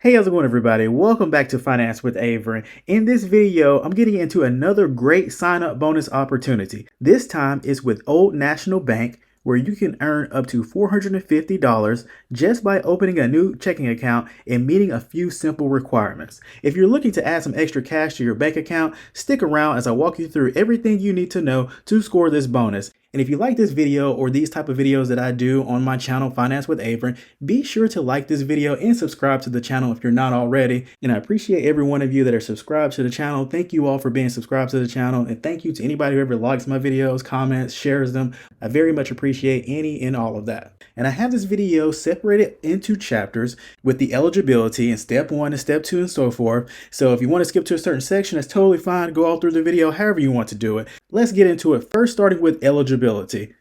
Hey, how's it going, everybody? Welcome back to Finance with Avery. In this video, I'm getting into another great sign-up bonus opportunity. This time it's with Old National Bank, where you can earn up to $450 just by opening a new checking account and meeting a few simple requirements. If you're looking to add some extra cash to your bank account, stick around as I walk you through everything you need to know to score this bonus. And if you like this video or these type of videos that I do on my channel, Finance with Avery, be sure to like this video and subscribe to the channel if you're not already. And I appreciate every one of you that are subscribed to the channel. Thank you all for being subscribed to the channel. And thank you to anybody who ever likes my videos, comments, shares them. I very much appreciate any and all of that. And I have this video separated into chapters with the eligibility in step 1 and step 2 and so forth. So if you want to skip to a certain section, that's totally fine. Go all through the video however you want to do it. Let's get into it. First, starting with eligibility.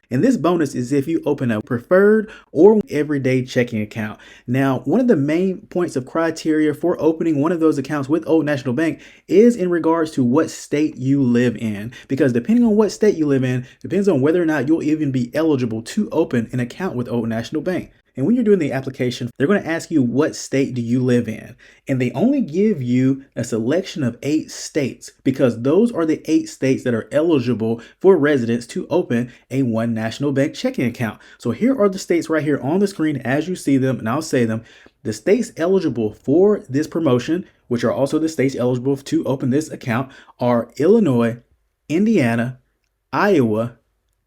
And this bonus is if you open a preferred or everyday checking account. Now, one of the main points of criteria for opening one of those accounts with Old National Bank is in regards to what state you live in. Because depending on what state you live in, depends on whether or not you'll even be eligible to open an account with Old National Bank. And when you're doing the application, they're going to ask you what state do you live in. And they only give you a selection of 8 states because those are the 8 states that are eligible for residents to open a One National Bank checking account. So here are the states right here on the screen as you see them, and I'll say them. The states eligible for this promotion, which are also the states eligible to open this account, are Illinois, Indiana, Iowa,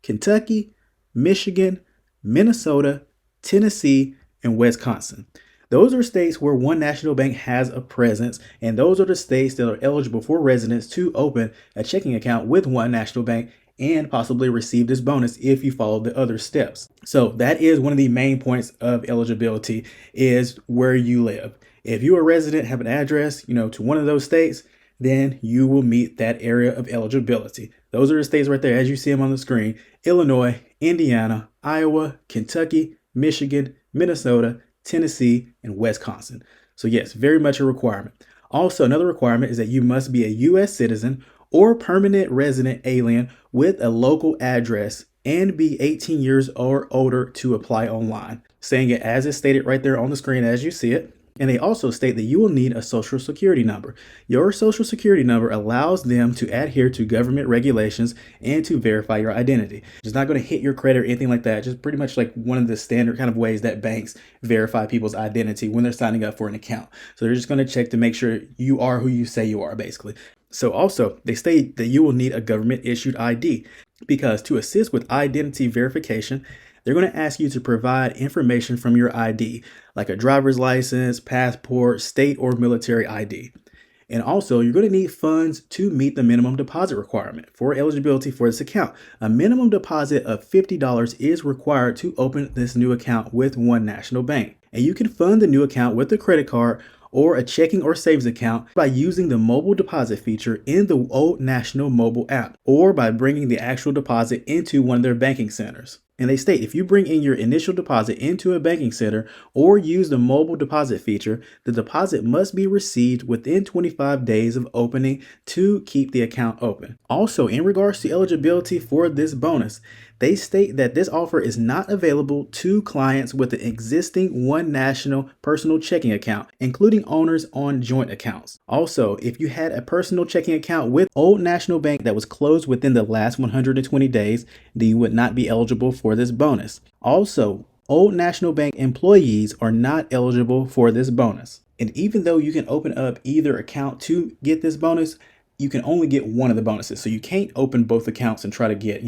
Kentucky, Michigan, Minnesota, Tennessee, and Wisconsin. Those are states where One National Bank has a presence, and those are the states that are eligible for residents to open a checking account with One National Bank and possibly receive this bonus if you follow the other steps. So that is one of the main points of eligibility, is where you live. If you're a resident, have an address, to one of those states, then you will meet that area of eligibility. Those are the states right there as you see them on the screen: Illinois, Indiana, Iowa, Kentucky, Michigan, Minnesota, Tennessee, and Wisconsin. So yes, very much a requirement. Also, another requirement is that you must be a U.S. citizen or permanent resident alien with a local address and be 18 years or older to apply online. Saying it as is stated right there on the screen as you see it. And they also state that you will need a social security number. Your social security number allows them to adhere to government regulations and to verify your identity. It's not going to hit your credit or anything like that. Just pretty much like one of the standard kind of ways that banks verify people's identity when they're signing up for an account. So they're just going to check to make sure you are who you say you are, basically. So also, they state that you will need a government issued ID because to assist with identity verification, they're going to ask you to provide information from your ID, like a driver's license, passport, state or military ID. And also, you're going to need funds to meet the minimum deposit requirement for eligibility for this account. A minimum deposit of $50 is required to open this new account with One National Bank. And you can fund the new account with a credit card or a checking or savings account by using the mobile deposit feature in the Old National mobile app, or by bringing the actual deposit into one of their banking centers. And they state if you bring in your initial deposit into a banking center or use the mobile deposit feature, the deposit must be received within 25 days of opening to keep the account open. Also, in regards to eligibility for this bonus, they state that this offer is not available to clients with an existing One National personal checking account, including owners on joint accounts. Also, if you had a personal checking account with Old National Bank that was closed within the last 120 days, then you would not be eligible for this bonus. Also, Old National Bank employees are not eligible for this bonus. And even though you can open up either account to get this bonus, you can only get one of the bonuses. So you can't open both accounts and try to get,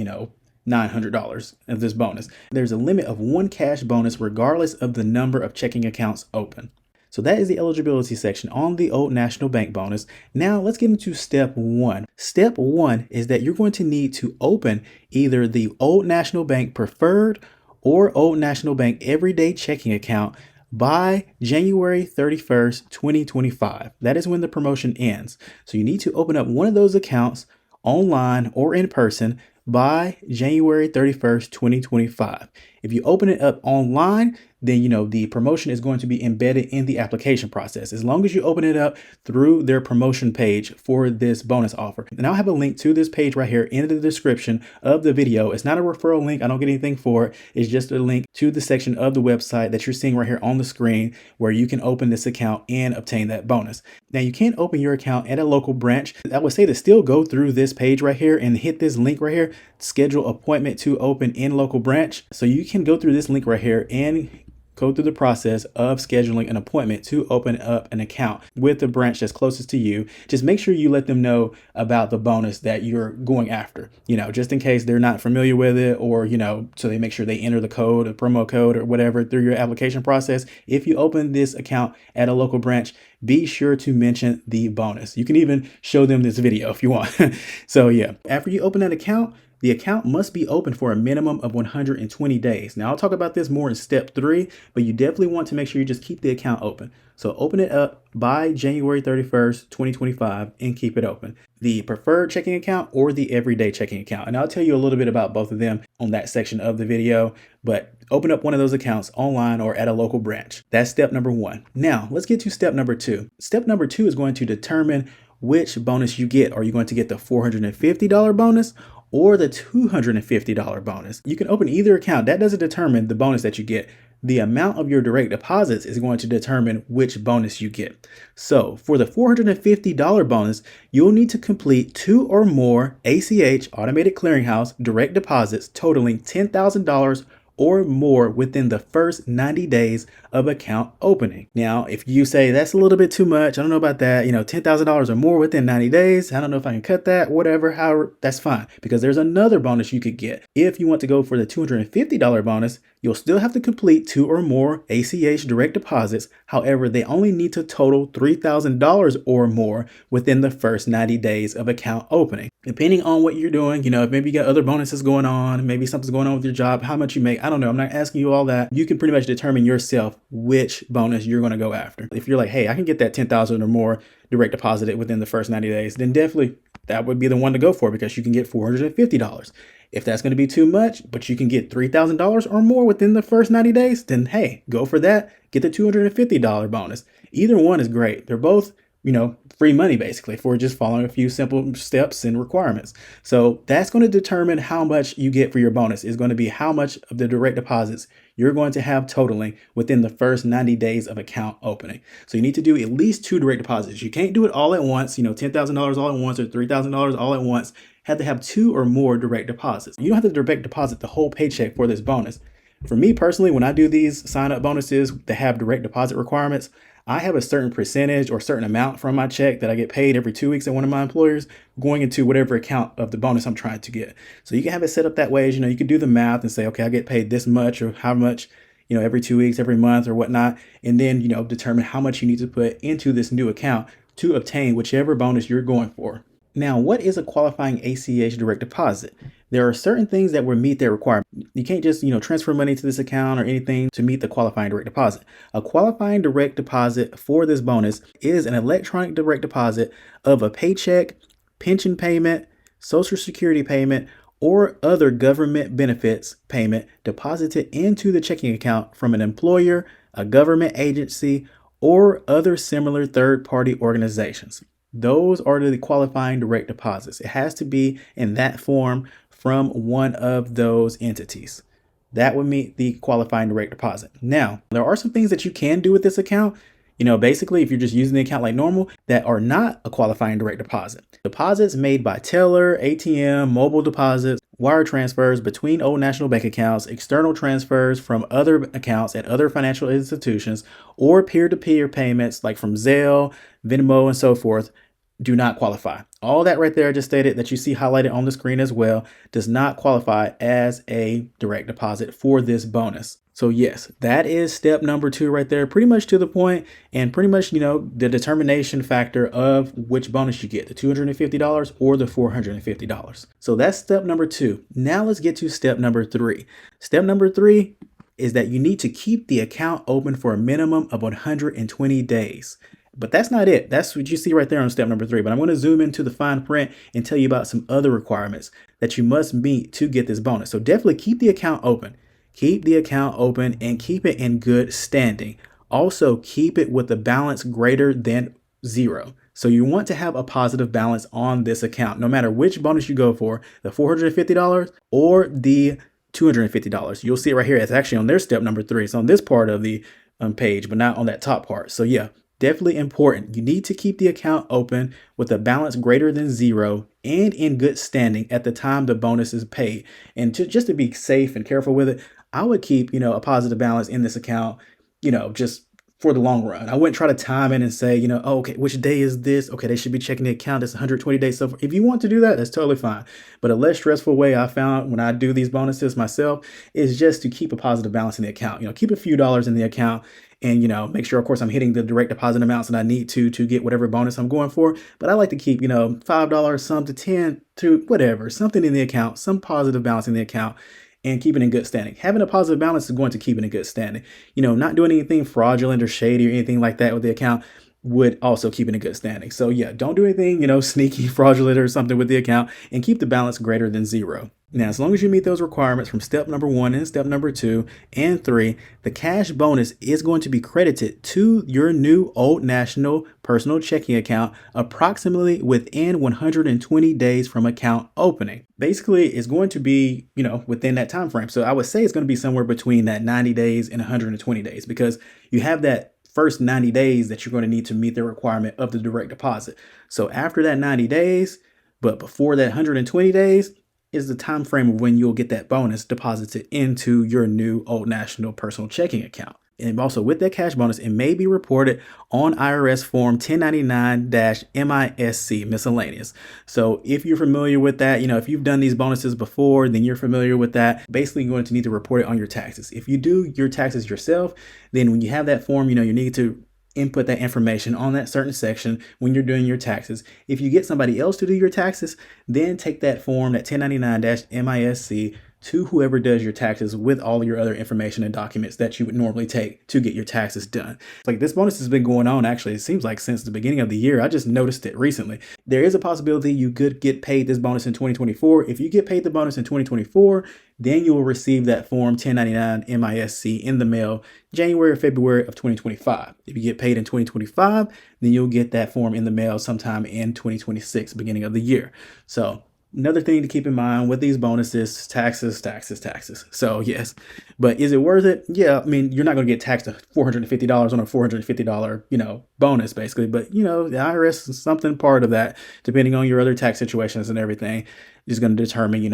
$900 of this bonus. There's a limit of 1 cash bonus regardless of the number of checking accounts open. So that is the eligibility section on the Old National Bank bonus. Now let's get into step 1. Step 1 is that you're going to need to open either the Old National Bank Preferred or Old National Bank Everyday Checking account by January 31st, 2025. That is when the promotion ends. So you need to open up one of those accounts online or in person by January 31st, 2025. If you open it up online, then the promotion is going to be embedded in the application process as long as you open it up through their promotion page for this bonus offer. And I'll have a link to this page right here in the description of the video. It's not a referral link. I don't get anything for it. It's just a link to the section of the website that you're seeing right here on the screen where you can open this account and obtain that bonus. Now, you can't open your account at a local branch. I would say to still go through this page right here and hit this link right here, schedule appointment to open in local branch. So you can go through this link right here and go through the process of scheduling an appointment to open up an account with the branch that's closest to you. Just make sure you let them know about the bonus that you're going after, just in case they're not familiar with it, or, so they make sure they enter the code, a promo code or whatever through your application process. If you open this account at a local branch, be sure to mention the bonus. You can even show them this video if you want. So yeah, after you open that account, the account must be open for a minimum of 120 days. Now, I'll talk about this more in step 3, but you definitely want to make sure you just keep the account open. So open it up by January 31st, 2025 and keep it open. The preferred checking account or the everyday checking account. And I'll tell you a little bit about both of them on that section of the video, but open up one of those accounts online or at a local branch. That's step number 1. Now, let's get to step number 2. Step number 2 is going to determine which bonus you get. Are you going to get the $450 bonus or the $250 bonus? You can open either account. That doesn't determine the bonus that you get. The amount of your direct deposits is going to determine which bonus you get. So for the $450 bonus, you'll need to complete 2 or more ACH, Automated Clearinghouse, direct deposits totaling $10,000 or more within the first 90 days of account opening. Now, if you say that's a little bit too much, I don't know about that, $10,000 or more within 90 days, I don't know if I can cut that, whatever, however, that's fine, because there's another bonus you could get. If you want to go for the $250 bonus, you'll still have to complete 2 or more ACH direct deposits. However, they only need to total $3,000 or more within the first 90 days of account opening. Depending on what you're doing, if maybe you got other bonuses going on, maybe something's going on with your job, how much you make, I don't know. I'm not asking you all that. You can pretty much determine yourself which bonus you're going to go after. If you're like, hey, I can get that 10,000 or more direct deposited within the first 90 days, then definitely that would be the one to go for, because you can get $450. If that's going to be too much, but you can get $3,000 or more within the first 90 days, then hey, go for that. Get the $250 bonus. Either one is great. They're both, free money basically for just following a few simple steps and requirements. So that's going to determine how much you get for your bonus. Is going to be how much of the direct deposits you're going to have totaling within the first 90 days of account opening. So you need to do at least 2 direct deposits. You can't do it all at once, $10,000 all at once or $3,000 all at once. Have to have 2 or more direct deposits. You don't have to direct deposit the whole paycheck for this bonus. For me personally, when I do these sign up bonuses that have direct deposit requirements, I have a certain percentage or certain amount from my check that I get paid every 2 weeks at one of my employers going into whatever account of the bonus I'm trying to get. So you can have it set up that way. You can do the math and say, okay, I get paid this much or how much, every 2 weeks, every month or whatnot. And then, determine how much you need to put into this new account to obtain whichever bonus you're going for. Now, what is a qualifying ACH direct deposit? There are certain things that will meet their requirement. You can't just, transfer money to this account or anything to meet the qualifying direct deposit. A qualifying direct deposit for this bonus is an electronic direct deposit of a paycheck, pension payment, Social Security payment, or other government benefits payment deposited into the checking account from an employer, a government agency, or other similar third-party organizations. Those are the qualifying direct deposits. It has to be in that form from one of those entities. That would meet the qualifying direct deposit. Now, there are some things that you can do with this account. Basically, if you're just using the account like normal, that are not a qualifying direct deposit. Deposits made by teller, ATM, mobile deposits, wire transfers between Old National bank accounts, external transfers from other accounts at other financial institutions, or peer-to-peer payments like from Zelle, Venmo, and so forth, do not qualify. All that right there I just stated that you see highlighted on the screen as well does not qualify as a direct deposit for this bonus. So yes, that is step number 2 right there, pretty much to the point, and pretty much, the determination factor of which bonus you get, the $250 or the $450. So that's step number 2. Now let's get to step number 3. Step number 3 is that you need to keep the account open for a minimum of 120 days. But that's not it. That's what you see right there on step number 3. But I'm going to zoom into the fine print and tell you about some other requirements that you must meet to get this bonus. So definitely keep the account open. keep the account open and keep it in good standing. Also, keep it with a balance greater than zero. So you want to have a positive balance on this account, no matter which bonus you go for, the $450 or the $250. You'll see it right here. It's actually on their step number 3. It's on this part of the page, but not on that top part. So yeah, definitely important. You need to keep the account open with a balance greater than zero and in good standing at the time the bonus is paid. And just to be safe and careful with it, I would keep, a positive balance in this account, just for the long run. I wouldn't try to time it and say, oh, okay, which day is this? Okay, they should be checking the account. It's 120 days. So if you want to do that, that's totally fine. But a less stressful way I found when I do these bonuses myself is just to keep a positive balance in the account. Keep a few dollars in the account and, make sure, of course, I'm hitting the direct deposit amounts that I need to get whatever bonus I'm going for. But I like to keep, $5, some to 10 to whatever, something in the account, some positive balance in the account, and keep it in good standing. Having a positive balance is going to keep it in good standing. Not doing anything fraudulent or shady or anything like that with the account would also keep it in good standing. So yeah, don't do anything, sneaky, fraudulent or something with the account, and keep the balance greater than zero. Now, as long as you meet those requirements from step number 1 and step number 2 and 3, the cash bonus is going to be credited to your new Old National personal checking account approximately within 120 days from account opening. Basically, it's going to be, within that time frame. So I would say it's going to be somewhere between that 90 days and 120 days because you have that first 90 days that you're going to need to meet the requirement of the direct deposit. So after that 90 days, but before that 120 days, is the time frame of when you'll get that bonus deposited into your new Old National personal checking account. And also with that cash bonus, it may be reported on IRS Form 1099-MISC miscellaneous. So if you're familiar with that, if you've done these bonuses before, then you're familiar with that. Basically, you're going to need to report it on your taxes. If you do your taxes yourself, then when you have that form, you need to input that information on that certain section when you're doing your taxes. If you get somebody else to do your taxes, then take that form, that 1099-MISC, to whoever does your taxes with all your other information and documents that you would normally take to get your taxes done. Like this bonus has been going on, actually, it seems like since the beginning of the year. I just noticed it recently. There is a possibility you could get paid this bonus in 2024. If you get paid the bonus in 2024, then you will receive that form 1099-MISC in the mail January or February of 2025. If you get paid in 2025, then you'll get that form in the mail sometime in 2026, beginning of the year. So another thing to keep in mind with these bonuses, taxes. So yes, but is it worth it? Yeah, I mean, you're not going to get taxed $450 on a $450, bonus basically. But, the IRS is something part of that, depending on your other tax situations and everything, is going to determine,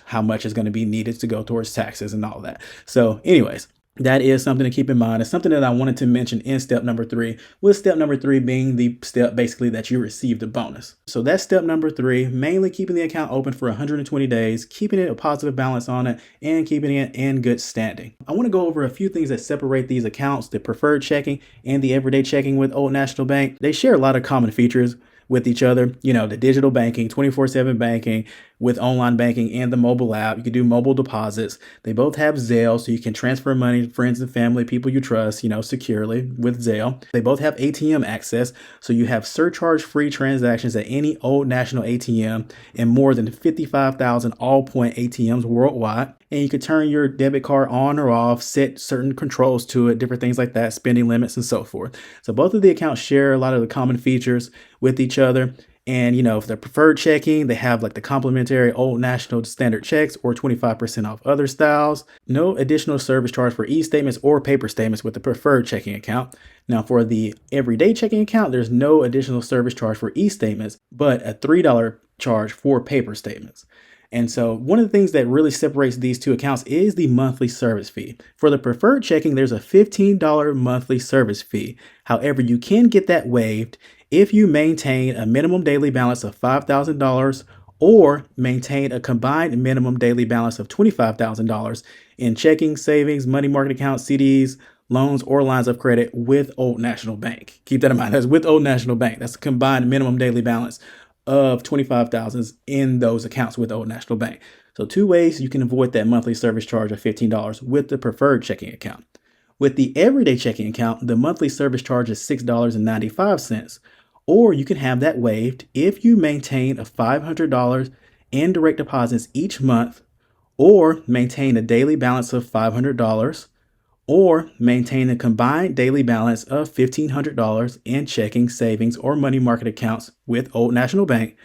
how much is going to be needed to go towards taxes and all that. So anyways, that is something to keep in mind. It's something that I wanted to mention in step number 3, with step number 3 being the step basically that you received a bonus. So that's step number 3, mainly keeping the account open for 120 days, keeping it a positive balance on it, and keeping it in good standing. I want to go over a few things that separate these accounts, the preferred checking and the everyday checking with Old National Bank. They share a lot of common features with each other, the digital banking, 24/7 banking with online banking and the mobile app. You can do mobile deposits. They both have Zelle, so you can transfer money to friends and family, people you trust, securely with Zelle. They both have ATM access, so you have surcharge-free transactions at any Old National ATM and more than 55,000 all-point ATMs worldwide. And you can turn your debit card on or off, set certain controls to it, different things like that, spending limits and so forth. So both of the accounts share a lot of the common features with each other. And, if they're preferred checking, they have like the complimentary Old National standard checks or 25% off other styles. No additional service charge for e-statements or paper statements with the preferred checking account. Now for the everyday checking account, there's no additional service charge for e-statements, but a $3 charge for paper statements. And so one of the things that really separates these two accounts is the monthly service fee. For the preferred checking, there's a $15 monthly service fee. However, you can get that waived if you maintain a minimum daily balance of $5,000 or maintain a combined minimum daily balance of $25,000 in checking, savings, money market accounts, CDs, loans, or lines of credit with Old National Bank. Keep that in mind. That's with Old National Bank. That's a combined minimum daily balance of $25,000 in those accounts with Old National Bank. So 2 ways you can avoid that monthly service charge of $15 with the preferred checking account. With the everyday checking account, the monthly service charge is $6.95, or you can have that waived if you maintain a $500 in direct deposits each month, or maintain a daily balance of $500, or maintain a combined daily balance of $1,500 in checking, savings, or money market accounts with Old National Bank,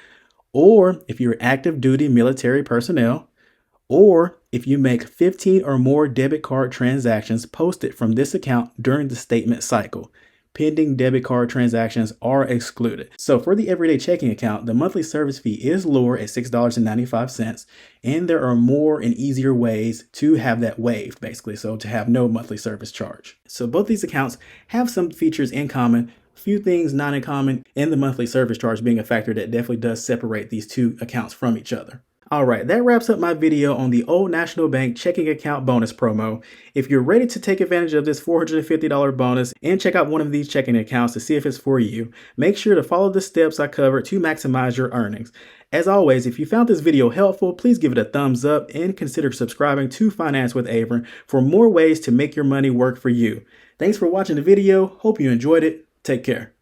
or if you're active duty military personnel, or if you make 15 or more debit card transactions posted from this account during the statement cycle. Pending debit card transactions are excluded. So for the everyday checking account, the monthly service fee is lower at $6.95, and there are more and easier ways to have that waived, basically, so to have no monthly service charge. So both these accounts have some features in common, few things not in common, and the monthly service charge being a factor that definitely does separate these two accounts from each other. All right, that wraps up my video on the Old National Bank checking account bonus promo. If you're ready to take advantage of this $450 bonus and check out one of these checking accounts to see if it's for you, make sure to follow the steps I covered to maximize your earnings. As always, if you found this video helpful, please give it a thumbs up and consider subscribing to Finance with Avern for more ways to make your money work for you. Thanks for watching the video. Hope you enjoyed it. Take care.